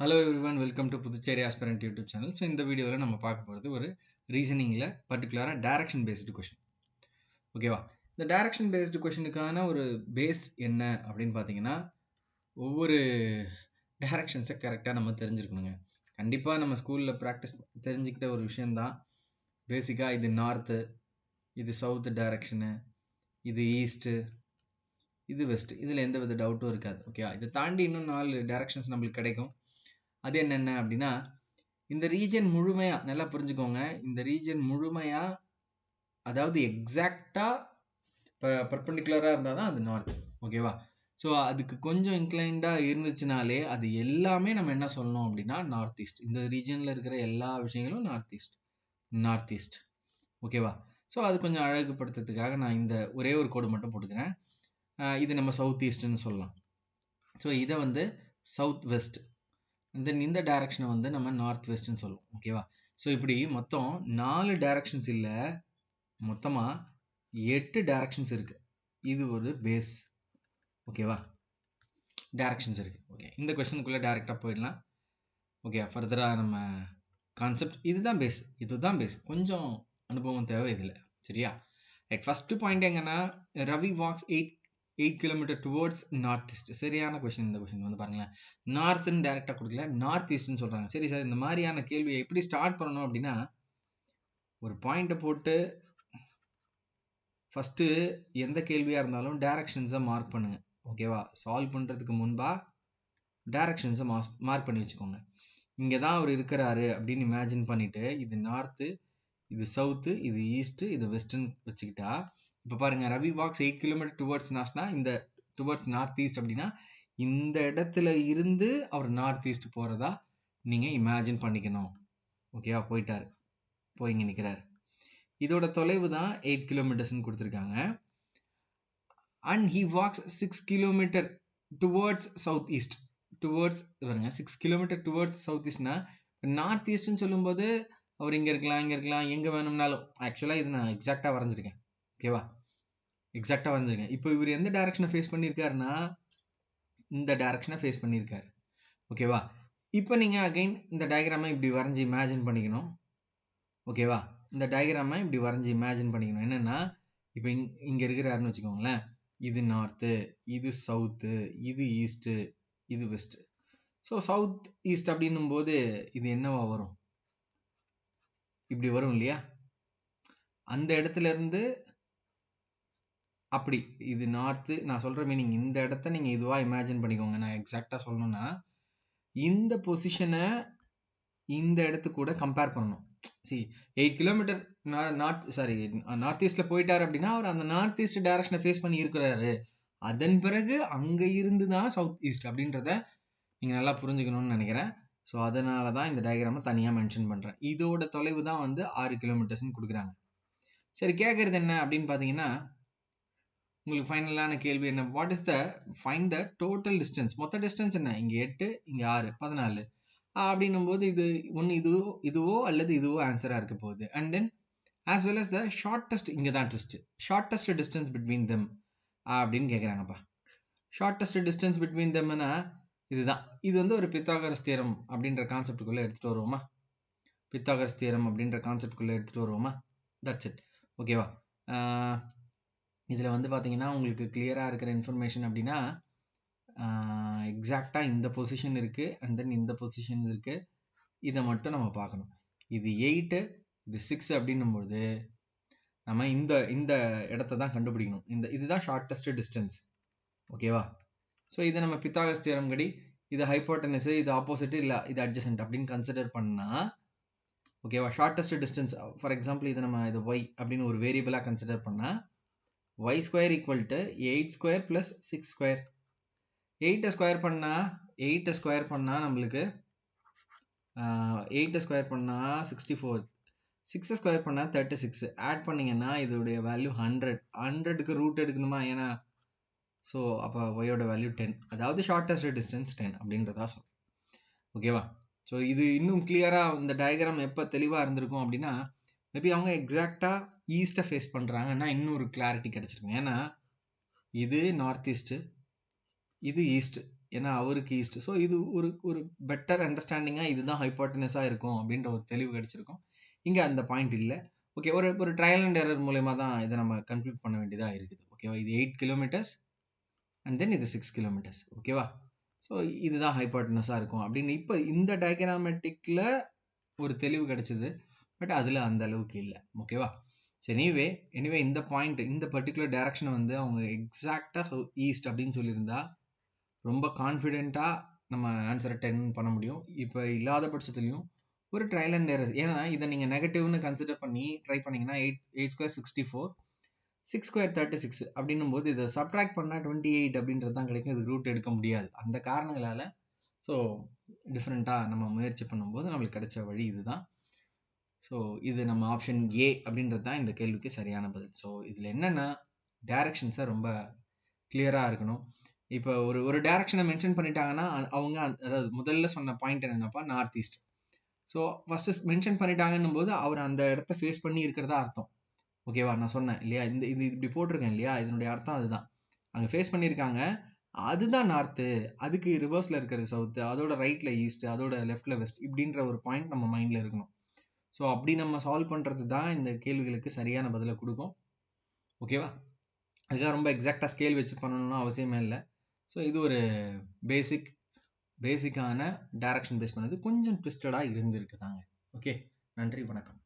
Hello everyone, welcome to Puducherry aspirant YouTube channel. So இந்த வீடியோவில் நம்ம பார்க்க போகிறது ஒரு ரீசனிங்கில் பர்டிகுலராக டைரக்ஷன் பேஸ்டு கொஷின். ஓகேவா? இந்த டைரக்ஷன் பேஸ்டு கொஷினுக்கான ஒரு பேஸ் என்ன அப்படின்னு பார்த்தீங்கன்னா, ஒவ்வொரு டைரக்ஷன்ஸை கரெக்டாக நம்ம தெரிஞ்சிருக்கணுங்க. கண்டிப்பாக நம்ம ஸ்கூலில் ப்ராக்டிஸ் தெரிஞ்சுக்கிட்ட ஒரு விஷயந்தான். பேசிக்காக இது நார்த்து, இது சவுத்து டைரக்ஷனு, இது ஈஸ்ட்டு, இது வெஸ்ட். இதில் எந்த வித டவுட்டும் இருக்காது. ஓகே, இதை தாண்டி இன்னும் 4 டைரக்ஷன்ஸ் நம்மளுக்கு கிடைக்கும். அது என்னென்ன அப்படின்னா, இந்த ரீஜன் முழுமையா நல்லா புரிஞ்சுக்கோங்க. இந்த ரீஜன் முழுமையா, அதாவது எக்ஸாக்டா பர்பெண்டிகுலரா இருந்தால் தான் அது நார்த். ஓகேவா? ஸோ அதுக்கு கொஞ்சம் இன்க்ளைண்டா இருந்துச்சுனாலே அது எல்லாமே நம்ம என்ன சொல்லணும் அப்படின்னா நார்த் ஈஸ்ட். இந்த ரீஜனில் இருக்கிற எல்லா விஷயங்களும் நார்த் ஈஸ்ட், நார்த் ஈஸ்ட். ஓகேவா? ஸோ அது கொஞ்சம் அழகுபடுத்துறதுக்காக நான் இந்த ஒரே ஒரு கோடு மட்டும் போட்டுக்கிறேன். இது நம்ம சவுத் ஈஸ்ட்னு சொல்லலாம். ஸோ இதை வந்து சவுத் வெஸ்ட், தென் இந்த டைரக்ஷனை வந்து நம்ம நார்த் வெஸ்ட்னு சொல்லுவோம். ஓகேவா? ஸோ இப்படி மொத்தம் 4 டைரக்ஷன்ஸ் இல்லை, மொத்தமாக 8 டைரக்ஷன்ஸ் இருக்கு. இது ஒரு பேஸ். ஓகேவா? டைரக்ஷன்ஸ் இருக்கு. ஓகே, இந்த கொஸ்டினுக்குள்ளே டைரெக்டாக போயிடலாம். ஓகே, ஃபர்தராக நம்ம கான்செப்ட் இதுதான் பேஸ், இதுதான் பேஸ். கொஞ்சம் அனுபவம் தேவை இதில். சரியா? ரைட், ஃபர்ஸ்ட் பாயிண்ட் எங்கன்னா, Ravi walks 8 kilometre towards north east. சரியான கொஸ்டின். இந்த கொஸ்டின் வந்து பாருங்களேன், நார்த்னு டேரெக்டாக கொடுக்கல, நார்த் ஈஸ்ட்னு சொல்கிறாங்க. சரி சார், இந்த மாதிரியான கேள்வியை எப்படி ஸ்டார்ட் பண்ணணும் அப்படின்னா, ஒரு பாயிண்ட்டை போட்டு ஃபஸ்ட்டு எந்த கேள்வியாக இருந்தாலும் டைரக்ஷன்ஸை மார்க் பண்ணுங்க. ஓகேவா? சால்வ் பண்ணுறதுக்கு முன்பாக டைரக்ஷன்ஸை மார்க் பண்ணி வச்சுக்கோங்க. இங்கே தான் அவர் இருக்கிறாரு அப்படின்னு இமேஜின் பண்ணிவிட்டு, இது நார்த்து, இது சவுத்து, இது ஈஸ்ட்டு, இது வெஸ்ட்டுன்னு வச்சுக்கிட்டா, இப்போ பாருங்க, ரவி வாக்ஸ் 8 கிலோமீட்டர் டுவர்ட்ஸ் நார்த்னா, இந்த டுவர்ட்ஸ் நார்த் ஈஸ்ட் அப்படின்னா இந்த இடத்துல இருந்து அவர் நார்த் ஈஸ்ட் போகிறதா நீங்கள் இமேஜின் பண்ணிக்கணும். ஓகேவா? போயிட்டார், போய் இங்கே நிற்கிறார். இதோட தொலைவு தான் 8 கிலோமீட்டர்ஸ்னு கொடுத்துருக்காங்க. And he walks 6 kilometre towards south east. Towards பாருங்க, 6 கிலோமீட்டர் டுவர்ட்ஸ் சவுத் ஈஸ்ட்னா, நார்த் ஈஸ்ட்னு சொல்லும்போது அவர் இங்கே இருக்கலாம், இங்கே இருக்கலாம், எங்கே வேணும்னாலும். ஆக்சுவலாக இது நான் எக்ஸாக்டாக வரைஞ்சிருக்கேன். ஓகேவா? எக்ஸாக்டாக வரைஞ்சிருக்கேன். இப்போ இவர் எந்த டைரக்ஷனை ஃபேஸ் பண்ணியிருக்காருன்னா, இந்த டைரக்ஷனை ஃபேஸ் பண்ணியிருக்காரு. ஓகேவா? இப்போ நீங்கள் அகைன் இந்த டயக்ராமை இப்படி வரைஞ்சி இமேஜின் பண்ணிக்கணும். ஓகேவா? இந்த டயக்ராமை இப்படி வரைஞ்சி இமேஜின் பண்ணிக்கணும். என்னென்னா, இப்போ இங்கே இருக்கிறாருன்னு வச்சுக்கோங்களேன், இது நார்த்து, இது சவுத்து, இது ஈஸ்ட்டு, இது வெஸ்ட்டு. ஸோ சவுத் ஈஸ்ட் அப்படின்னும் போது இது என்னவா வரும்? இப்படி வரும் இல்லையா? அந்த இடத்துல இருந்து அப்படி இது நார்த்து. நான் சொல்கிற மீனிங், இந்த இடத்த நீங்கள் இதுவாக இமேஜின் பண்ணிக்கோங்க. நான் எக்ஸாக்டாக சொல்லணும்னா, இந்த பொசிஷனை இந்த இடத்துக்கு கூட கம்பேர் பண்ணணும். சரி, 8 கிலோமீட்டர் நார்த் ஈஸ்ட்ல போயிட்டாரு அப்படின்னா, அவர் அந்த நார்த் ஈஸ்ட் டைரக்ஷனை ஃபேஸ் பண்ணி இருக்கிறாரு. அதன் பிறகு அங்கே இருந்து தான் சவுத் ஈஸ்ட் அப்படின்றத நீங்கள் நல்லா புரிஞ்சுக்கணும்னு நினைக்கிறேன். ஸோ அதனால தான் இந்த டயக்ராமை தனியாக மென்ஷன் பண்ணுறேன். இதோட தொலைவு தான் வந்து 6 கிலோமீட்டர்ஸ்னு கொடுக்குறாங்க. சரி, கேட்குறது என்ன அப்படின்னு பார்த்தீங்கன்னா, உங்களுக்கு ஃபைனலான கேள்வி என்ன? What is the find the total distance? மொத்த டிஸ்டன்ஸ் என்ன? இங்கே 8, இங்கே 6, 14 அப்படின்னும் போது இது ஒன்று இதுவோ அல்லது இதுவோ ஆன்சராக இருக்க போகுது. And then as well as the shortest, இங்கே தான் twist, shortest distance between them அப்படின்னு கேட்குறாங்கப்பா. ஷார்ட்டஸ்ட் டிஸ்டன்ஸ் பிட்வீன் தெம்னா இதுதான். இது வந்து ஒரு பித்தாகரஸ் தியரம் அப்படின்ற கான்செப்டுக்குள்ளே எடுத்துகிட்டு வருவோமா? பித்தாகரஸ் தியரம் அப்படின்ற கான்செப்டுக்குள்ளே எடுத்துகிட்டு வருவோமா? That's it. ஓகேவா? இதில் வந்து பார்த்தீங்கன்னா உங்களுக்கு கிளியராக இருக்கிற இன்ஃபர்மேஷன் அப்படின்னா, எக்ஸாக்டாக இந்த பொசிஷன் இருக்குது அண்ட் தென் இந்த பொசிஷன் இருக்குது. இதை மட்டும் நம்ம பார்க்கணும். இது 8, இது 6 அப்படின்னும்போது நம்ம இந்த இந்த இடத்த தான் கண்டுபிடிக்கணும். இதுதான் ஷார்ட்டஸ்ட் டிஸ்டன்ஸ். ஓகேவா? ஸோ இதை நம்ம பித்தாகரஸ் தியரம் படி இது ஹைப்போட்டனஸ், இது ஆப்போசிட், இல்லை இது அட்ஜசன்ட் அப்படின்னு கன்சிடர் பண்ணால், ஓகேவா, ஷார்ட்டஸ்ட் டிஸ்டன்ஸ் ஃபார் எக்ஸாம்பிள் இது நம்ம இது ஒய் அப்படின்னு ஒரு வேரியபிளாக கன்சிடர் பண்ணால், y square equal to 8 square plus 6 square. 8 square பண்ணால் நம்மளுக்கு 8 ஸ்கொயர் பண்ணால் 64, 6 ஸ்கொயர் பண்ணால் 36. ஆட் பண்ணிங்கன்னா இதோடைய வேல்யூ 100. 100க்கு ரூட் எடுக்கணுமா? ஏன்னா ஸோ அப்போ ஒயோட வேல்யூ 10. அதாவது ஷார்ட்டஸ்ட் டிஸ்டன்ஸ் 10 அப்படின்றதா சொல்கிறேன். ஓகேவா? ஸோ இது இன்னும் கிளியராக இந்த டயக்ராம் எப்போ தெளிவாக இருந்திருக்கும் அப்படின்னா, மேபி அவங்க எக்ஸாக்டாக ஈஸ்ட்டை ஃபேஸ் பண்ணுறாங்கன்னா இன்னொரு கிளாரிட்டி கிடச்சிருக்கும். ஏன்னா இது நார்த் ஈஸ்ட்டு, இது ஈஸ்ட்டு, ஏன்னா அவருக்கு ஈஸ்ட். ஸோ இது ஒரு ஒரு பெட்டர் அண்டர்ஸ்டாண்டிங்கா இதுதான் ஹைப்போட்டனஸா இருக்கும் அப்படின்ற ஒரு தெளிவு கிடைச்சிருக்கும். இங்க அந்த பாயிண்ட் இல்ல. ஓகே. ஒரு ஒரு ட்ரையல் அண்ட் எரர் மூலியமா தான் இத நம்ம கன்க்ளூட் பண்ண வேண்டியதா இருக்குது. ஓகேவா? இது 8 கிலோமீட்டர்ஸ் அண்ட் தென் இது 6 கிலோமீட்டர்ஸ். ஓகேவா? ஸோ இதுதான் ஹைப்போட்டனஸா இருக்கும் அப்படின்னு இப்ப இந்த டயக்ராமேட்டிக்ல ஒரு தெளிவு கிடைச்சது. பட் அதுல அந்த அளவுக்கு இல்ல. ஓகேவா? சரி எனிவே இந்த பாயிண்ட் இந்த பர்ட்டிகுலர் டைரக்ஷன வந்து அவங்க எக்ஸாக்ட்டா ஈஸ்ட் அப்படின்னு சொல்லியிருந்தா ரொம்ப கான்ஃபிடென்ட்டா நம்ம ஆன்சரை 10 பண்ண முடியும். இப்ப இல்லாத பட்சத்திலயும் ஒரு ட்ரையல் அண்ட் எரர். ஏன்னா இத நீங்க நெகட்டிவ்னு கன்சிடர் பண்ணி ட்ரை பண்ணீங்கன்னா 8 ஸ்கொயர் 64 6 ஸ்கொயர் 36 அப்படின்னும்போது இதை சப்ட்ராக்ட் பண்ணா 28 அப்படின்றது தான் கிடைக்கும். இது ரூட் எடுக்க முடியாது. அந்த காரணங்களால ஸோ டிஃப்ரெண்டா நம்ம முயற்சி பண்ணும்போது நம்மளுக்கு கிடைச்ச வழி இதுதான். ஸோ இது நம்ம ஆப்ஷன் ஏ அப்படின்றது தான் இந்த கேள்விக்கு சரியான பதில். ஸோ இதுல என்னன்னா டைரக்ஷன்ஸை ரொம்ப கிளியரா இருக்கணும். இப்போ ஒரு ஒரு டைரக்ஷனை மென்ஷன் பண்ணிட்டாங்கன்னா அவங்க அதாவது முதல்ல சொன்ன பாயிண்ட் என்னங்கப்பா north east. So first mention பண்ணிட்டாங்கன்னும் போது அவர் அந்த இடத்த ஃபேஸ் பண்ணி இருக்கிறதா அர்த்தம். ஓகேவா? நான் சொன்னேன் இல்லையா? இந்த இது இப்படி போட்டிருக்கேன் இல்லையா? இதனுடைய அர்த்தம் அதுதான். அங்க ஃபேஸ் பண்ணியிருக்காங்க. அதுதான் நார்த்து. அதுக்கு ரிவர்ஸ்ல இருக்கிறது சவுத். அதோட ரைட்ல ஈஸ்ட். அதோட லெஃப்ட்ல வெஸ்ட். இப்படின்ற ஒரு பாயிண்ட் நம்ம மைண்ட்ல இருக்கணும். ஸோ அப்படி நம்ம சால்வ் பண்றது தான் இந்த கேள்விகளுக்கு சரியான பதிலை கொடுக்கும். ஓகேவா? அதுக்காக ரொம்ப எக்ஸாக்டா ஸ்கேல் வச்சு பண்ணணும்னு அவசியமே இல்லை. ஸோ இது ஒரு பேசிக்கான டைரக்ஷன் பேஸ் பண்ணது கொஞ்சம் ட்விஸ்டடா இருந்திருக்குதாங்க. ஓகே, நன்றி, வணக்கம்.